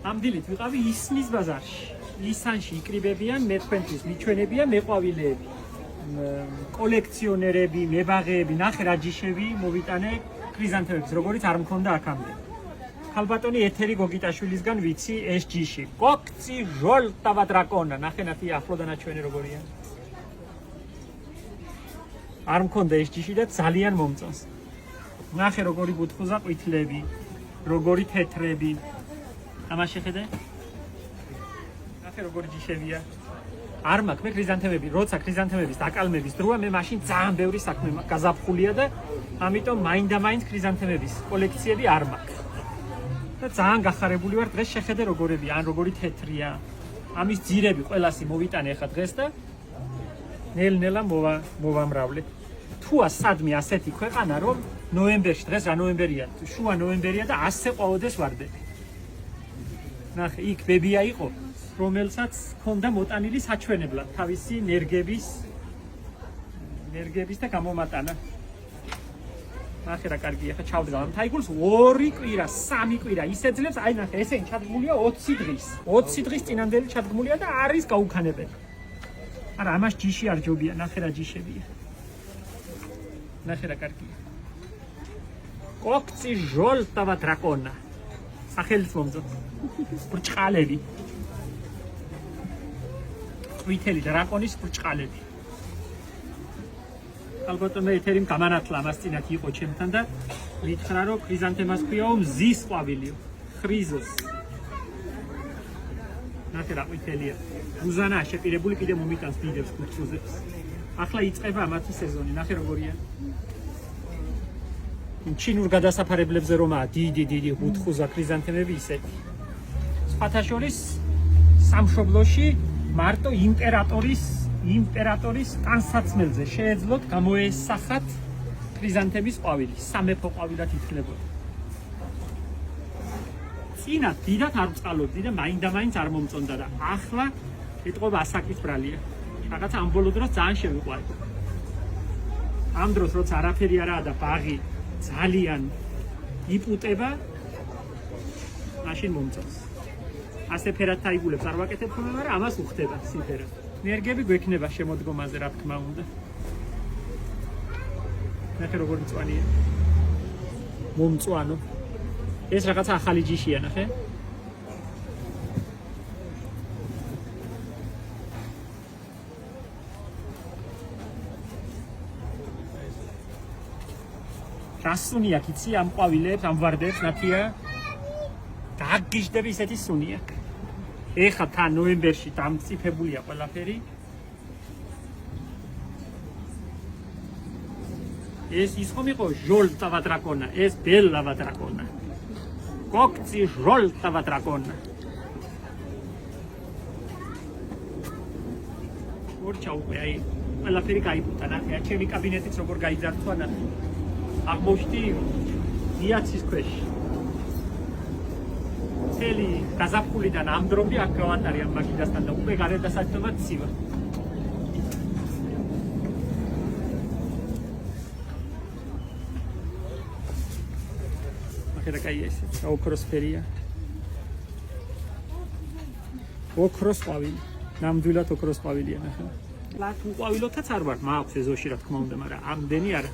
ამ დილით ვიყავი ისნის ბაზარში. ისანში იკრიბებიან მეთქვენთვის მიჩვენებია მეყვავილეები. კოლექციონერები, მებაღეები, ნახე რა ჯიშები მოვიტანე ქრიზანთემებს, როგორიც არ მქონდა აქამდე. ხალბატონი ეთერი გოგიტაშვილისგან ვიცი ეს ჯიში. კოქცი ჟოლტავა დრაკონა. ნახე ნათი ახლოდან აჩვენე როგორია. არ მქონდა ეს ჯიში და ძალიან მომწონს. ნახე როგორი ბუთხუზა ყვითლები, როგორი თეთრები. ამას შეხედე? ნახე როგორი ჯიშებია. არ მაქვს მე ქრიზანთემები, როცა ქრიზანთემების დაკალმების დროა მე მაშინ ძალიან ბევრი საქმე გაზაფხულია და ამიტომ მაინდა-მაინც ქრიზანთემების კოლექციები არ მაქვს. და ძალიან გახარებული ვარ დღეს შეხედე როგორებია, ან როგორი თეთრია. ამის ძირები ყველასი მოვიტანე ახლა დღეს და ნელ-ნელა მოვამრავლე. თუა სადმე ასეთი ქვეყანა რომ ნოემბერში დღეს რა ნოემბერია, შუა ნოემბერია და ასე ყვაოდეს ვარდები. ნახე, იქ ბებია იყო, რომელსაც ჰქონდა მოტანილი საჩვენებლად თავისი ნერგების და გამომატანა. ნახე რა კარგია, ხა ჩავდგა. თაიგულს 2 კვირა, 3 კვირა ისეძლებს, აი ნახე, ესენი ჩადგმულია 20 დღის. 20 დღის წინანდელი ჩადგმულია და არის გაუქანებელი. არა, ამას ჯიში არ ჯობია, ნახე რა ჯიშებია. ნახე რა კარგია. კოქცი ჟოლტავა დრაკონა. სახელიც მომწონს. ბრჭყალები. ყვითელი დრაკონის ბრჭყალები. ალბათ მე ეთერიმ გამანათლა ამას წინათ იყო ჩემთან და მითხრა რომ ქრიზანთემას ქვიაო მზის ყვავილიო. ხრიზოს. ნახე რა ყვითელია. უზანა შეპირებული კიდე მომიტანს დიდებს კუთხუზებს. ახლა იწყება ამათი სეზონი. ნახე როგორია. ჩინურ გადასაფარებლებზე რომაა დიდი კუთხუზა ქრიზანთემები ისეთი. სხვათა შორის სამშობლოში მარტო იმპერატორის ტანსაცმელზე შეეძლოთ გამოესახათ ქრიზანთემის ყვავილი, სამეფო ყვავილად ითვლებოდა. წინა დიდად არ წყალობდი და მაინდა-მაინც არ მომწონდა და ახლა ეტყობა ასაკის ბრალია. რაღაცა ამ ბოლო დროს ძალიან შევიყვარი. ამ დროს როცა არაფერი არაა და ბაღი ძალიან იპუტება, მაშინ მომწონს. ასე ფერად თაიგულებს არ ვაკეთებ ხოლმე, მაგრამ ამას უხდება სიმღერა. ნერგები გვექნება შემოდგომაზე, რა თქმა უნდა. ნახე როგორ მწვანეა. მომწვანო. ეს რაღაცა ახალი ჯიშია, ნახე. რა სუნი აქვს იცი ამ ყვავილებს, ამ ვარდებს, ნათია? გაგიჟდები ისეთი სუნი აქვს. ეხლა თან ნოემბერში დამწიფებულია ყველაფერი. ეს ის ხომ იყო ჟოლტავა დრაკონა, ეს ბელავა დრაკონა. კოქცი ჟოლტავა დრაკონა. ორჩა უკვე აი ყველაფერი გაიბუტა, ნახე, ჩემი კაბინეტიც როგორ გაიძარცვა, ნახე. აღმოჩნდი დიაცის ქვეშ. მთელი გაზაფხულიდან ამ დრომდე აქ გავატარე ამ მაგიდასთან და უკვე გარედასაჯდომად ცივა. ახლა კაია ეს ოქროსფერია. ოქროს ყვავილი. ნამდვილად ოქროს ყვავილია, ნახე. ლათ უყვავილოთაც არ ვარ, მაქვს ეზოში რა თქმა უნდა, მაგრამ ამდენი არა.